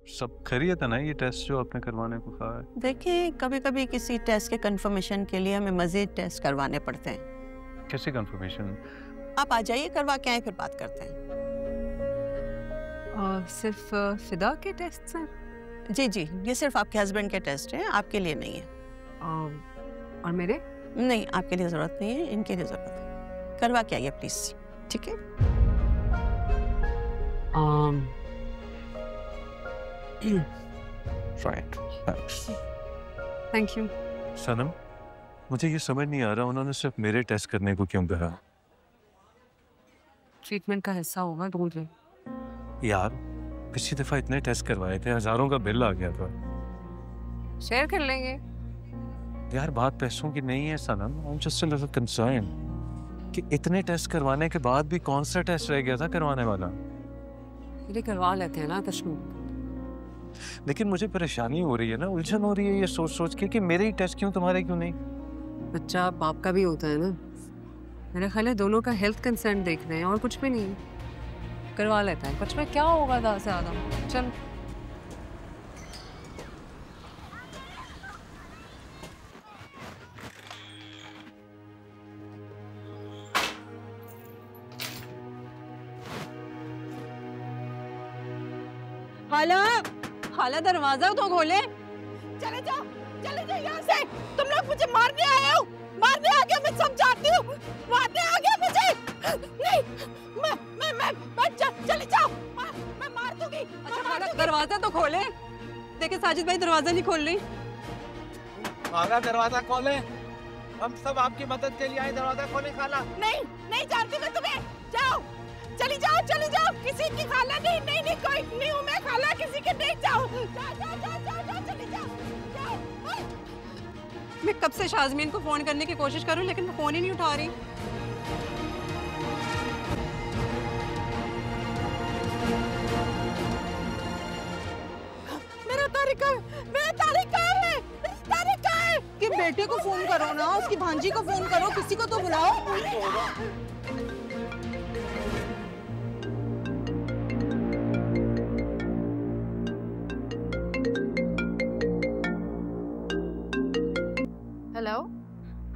सब खैरियत है ना ये टेस्ट जो आपने करवाने को कहा है? देखिए, कभी कभी किसी टेस्ट के कंफर्मेशन के लिए हमें मजीद टेस्ट करवाने पड़ते हैं। कैसी कंफर्मेशन? आप आ जाइए, करवा के आए, फिर बात करते हैं। सिर्फ फिदा के टेस्ट सर? जी जी, ये सिर्फ आपके हस्बैंड के टेस्ट हैं, आपके लिए नहीं है। और मेरे? नहीं, आपके लिए ज़रूरत नहीं है, इनके लिए ज़रूरत है। करवा के आइए प्लीज़, ठीक है? Right, thank you. सनम, मुझे ये समझ नहीं आ रहा उन्होंने सिर्फ मेरे टेस्ट करने को क्यों कहा? ट्रीटमेंट का हिस्सा होगा, ढूंढ रहे। यार पिछली दफा इतने टेस्ट करवाए थे, हजारों का बिल आ गया था। शेयर कर लेंगे। यार बात पैसों की नहीं है सनम, I am just a little concern कि इतने टेस्ट करवाने के बाद भी कौन सा टेस्ट रह गया था करवाने वाला। ये करवा लेते हैं ना कश्मीर। लेकिन मुझे परेशानी हो रही है ना, उलझन हो रही है ये सोच सोच के कि मेरे ही टेस्ट क्यों, तुम्हारे क्यों नहीं। बच्चा बाप का भी होता है ना। मेरा ख्याल है दोनों का हेल्थ कंसर्न देख रहे हैं और कुछ भी नहीं। करवा लेता है, कुछ में क्या होगा ज्यादा। चल खाला दरवाजा तो खोले। चले जाओ यहाँ से। तुम लोग मुझे मारने आए हो, मारने आ गए, मैं समझाती हूँ, मारने आ गए मुझे। नहीं, चले जाओ, मैं मार दूंगी। अच्छा खाला दरवाजा तो खोले। देखिए साजिद भाई दरवाजा नहीं खोल रही। खाला दरवाजा खोले, हम सब आपकी मदद के लिए आए, दरवाजा खोले खाला। नहीं जानती मैं तुम्हें। जाओ, चली जाओ, किसी की खाला नहीं, कोई नहीं हूँ मैं खाला किसी के। नहीं, जाओ, चली जाओ। मैं कब से शाज़मीन को फोन करने की कोशिश करूं लेकिन वो फोन ही नहीं उठा रही। मेरा तारिक है कि बेटे को फोन करो ना, उसकी भांजी को फोन करो, किसी को तो बुलाओ।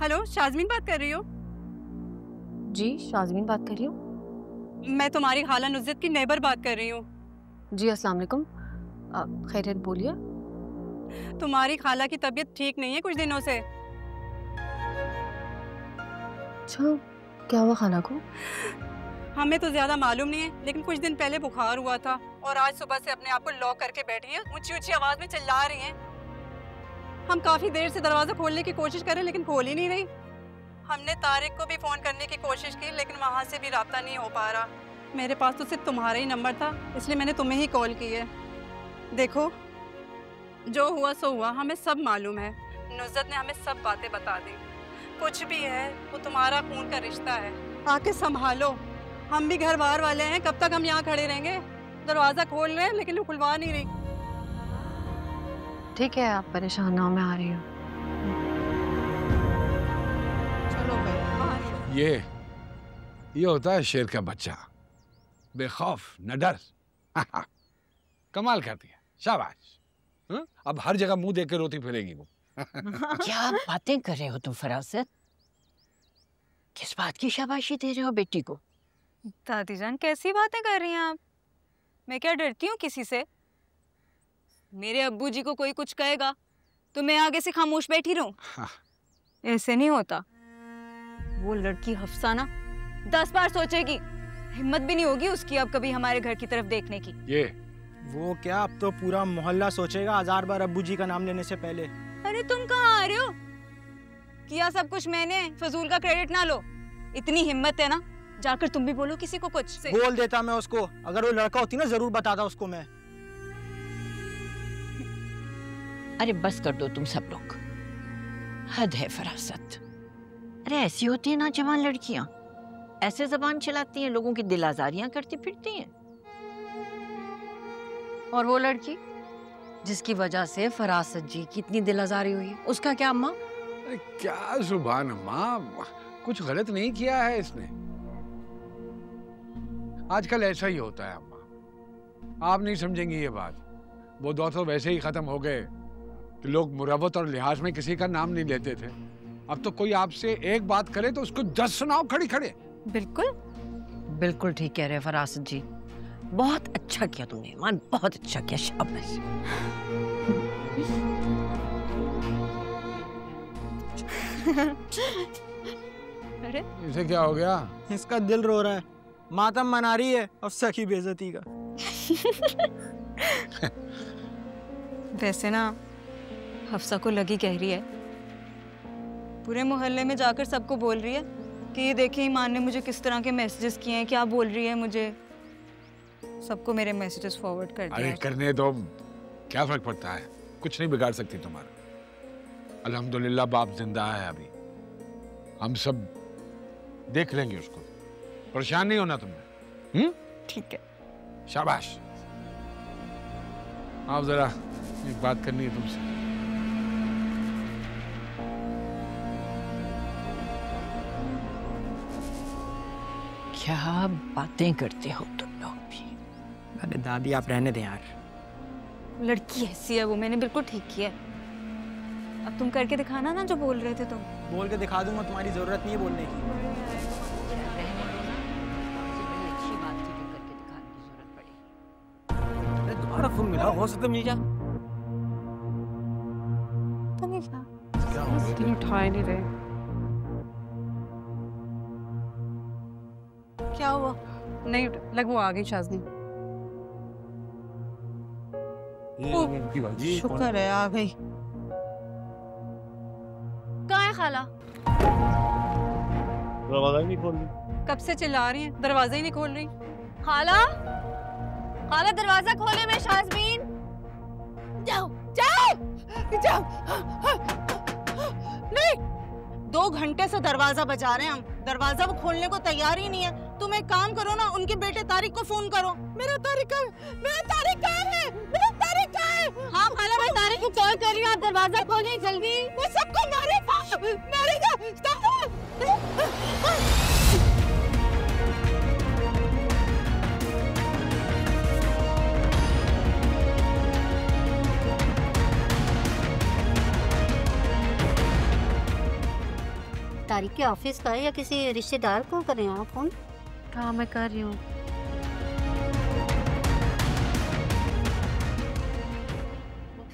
हेलो, शाज़मीन बात कर रही हो? जी शाज़मीन बात कर रही हूँ। मैं तुम्हारी खाला नुज़रत की नेबर बात कर रही हूँ। जी अस्सलाम वालेकुम, खैरियत बोलिए। तुम्हारी खाला की तबीयत ठीक नहीं है कुछ दिनों से। अच्छा, क्या हुआ खाला को? हमें तो ज्यादा मालूम नहीं है, लेकिन कुछ दिन पहले बुखार हुआ था और आज सुबह से अपने आप को लॉक करके बैठी है, ऊंची ऊंची आवाज में चिल्ला रही हैं। हम काफी देर से दरवाजा खोलने की कोशिश कर रहे हैं लेकिन खोल ही नहीं रही। हमने तारिक को भी फोन करने की कोशिश की लेकिन वहां से भी राब्ता नहीं हो पा रहा। मेरे पास तो सिर्फ तुम्हारा ही नंबर था, इसलिए मैंने तुम्हें ही कॉल की है। देखो, जो हुआ सो हुआ, हमें सब मालूम है। नुज़रत ने हमें सब बातें बता दी। कुछ भी है वो तुम्हारा खून का रिश्ता है, आके संभालो। हम भी घर बाहर वाले हैं, कब तक हम यहाँ खड़े रहेंगे? दरवाजा खोल रहे हैं लेकिन वो खुलवा नहीं रही। ठीक है, आप परेशान ना हो, मैं आ रही हूँ। चलो भाई। ये होता है शेर का बच्चा, बेखौफ न डर। कमाल करती है, शाबाश। अब हर जगह मुंह देकर रोती फिरेगी वो। क्या बातें कर रहे हो तुम फरासत? किस बात की शाबाशी दे रहे हो बेटी को? दादी जान कैसी बातें कर रही हैं आप? मैं क्या डरती हूँ किसी से? मेरे अब्बू जी को कोई कुछ कहेगा तो मैं आगे से खामोश बैठी रहूं? ऐसे नहीं होता। वो लड़की हफ्साना 10 बार सोचेगी, हिम्मत भी नहीं होगी उसकी अब कभी हमारे घर की तरफ देखने की। ये वो क्या, अब तो पूरा मोहल्ला सोचेगा 1000 बार अब्बू जी का नाम लेने से पहले। अरे तुम कहाँ आ रहे हो? किया सब कुछ मैंने, फजूल का क्रेडिट ना लो। इतनी हिम्मत है ना, जाकर तुम भी बोलो किसी को कुछ। बोल देता मैं उसको, अगर वो लड़का होती ना जरूर बताता उसको मैं। अरे बस कर दो तुम सब लोग, हद है फरासत। अरे ऐसी होती है ना जवान लड़कियां, ऐसे जबान चलाती हैं, लोगों की दिल आजारियां करती फिरती हैं। और वो लड़की जिसकी वजह से फरासत जी की इतनी दिल आजारी हुई, उसका क्या अम्मा? क्या सुभान अम्मा, कुछ गलत नहीं किया है इसने। आजकल ऐसा ही होता है अम्मा, आप नहीं समझेंगी ये बात। वो दौर तो वैसे ही खत्म हो गए कि लोग मुरवत और लिहाज में किसी का नाम नहीं लेते थे। अब तो कोई आपसे एक बात करे तो उसको 10 सुनाओ खड़ी खड़े। बिल्कुल बिल्कुल ठीक कह रहे हैं फरासत जी, बहुत अच्छा किया तुमने ईमान, बहुत अच्छा किया, शाबाश। अरे इसे क्या हो गया? इसका दिल रो रहा है, मातम मना रही है अफसा की बेइज्जती का। वैसे ना हफ्सा को लगी कह रही है, पूरे मोहल्ले में जाकर सबको बोल रही है कि ये देखिए ईमान ने मुझे किस तरह के मैसेजेस किए हैं, क्या बोल रही है मुझे। सबको मेरे मैसेजेस फॉरवर्ड कर दिया। अरे करने दो, क्या फर्क पड़ता है, कुछ नहीं बिगाड़ सकती तुम्हारा। अल्हम्दुलिल्लाह बाप जिंदा है अभी, हम सब देख लेंगे उसको, परेशान नहीं होना तुमने। ठीक है, शाबाश। आप जरा एक बात करनी है तुमसे। क्या बातें करते हो तुम लोग भी। अरे दादी आप रहने दें यार, लड़की ऐसी है वो, मैंने बिल्कुल ठीक किया है। अब तुम करके दिखाना ना जो बोल रहे थे तुम। बोल के दिखा दूंगा, तुम्हारी जरूरत नहीं है बोलने की। अच्छी बात थी जो करके दिखाने की जरूरत पड़ी। अरे दोबारा फोन मिला, हो सकता मिल जा। उठा नहीं रहे, क्या हुआ? नहीं लग वो आ गई शाज़नी। शुक्र है आ गई। कहाँ है खाला? दरवाजा ही नहीं खोल रही। कब से चिल्ला रही हैं, दरवाजा ही नहीं खोल रही। खाला, खाला दरवाजा खोले, मैं शाज़मीन। जाओ जाओ जाओ। नहीं, 2 घंटे से दरवाजा बजा रहे हैं हम, दरवाजा वो खोलने को तैयार ही नहीं है। तुम एक काम करो ना, उनके बेटे तारिक को फोन करो। मेरा तारिक कहाँ है? मेरा तारिक। हाँ खाला, मैं तारिक को कॉल कर रही हूँ, आप दरवाजा खोलिए जल्दी। वो सबको मारेगा। तारिक के ऑफिस का है या किसी रिश्तेदार को करें आप फोन? हाँ मैं कर रही हूँ।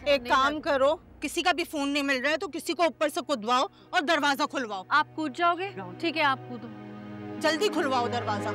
एक काम करो, किसी का भी फोन नहीं मिल रहा है तो किसी को ऊपर से कूदवाओ और दरवाजा खुलवाओ। आप कूद जाओगे? ठीक है आप कूदो। जल्दी खुलवाओ दरवाजा।